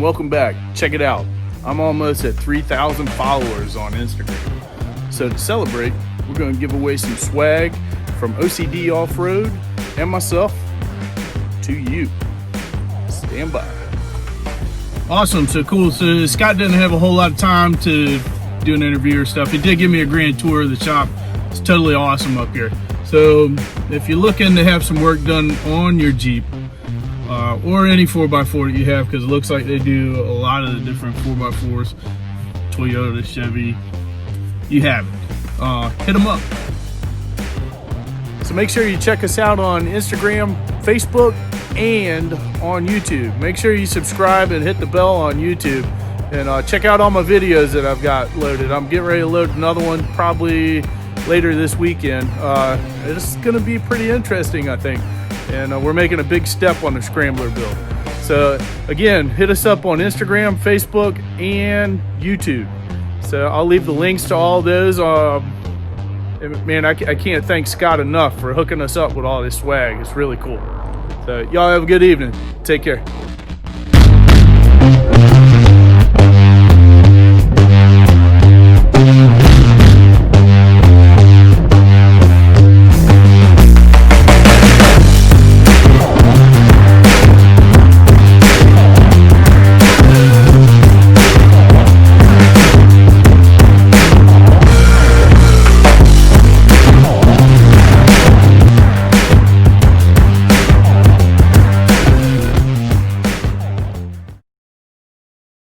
welcome back. Check it out. I'm almost at 3,000 followers on Instagram. So to celebrate, we're going to give away some swag from OCD Off-Road and myself to you. Stand by. Awesome, so cool. So Scott didn't have a whole lot of time to do an interview or stuff. He did give me a grand tour of the shop. It's totally awesome up here. So if you're looking to have some work done on your Jeep, or any 4x4 that you have, because it looks like they do a lot of the different 4x4s, Toyota, Chevy, you have it. Hit them up. So make sure you check us out on Instagram, Facebook, and on YouTube. Make sure you subscribe and hit the bell on YouTube, and check out all my videos that I've got loaded. I'm getting ready to load another one probably later this weekend. It's going to be pretty interesting, I think. And we're making a big step on the Scrambler build. So again, hit us up on Instagram, Facebook, and YouTube. So I'll leave the links to all those. Man, I can't thank Scott enough for hooking us up with all this swag. It's really cool. So y'all have a good evening. Take care.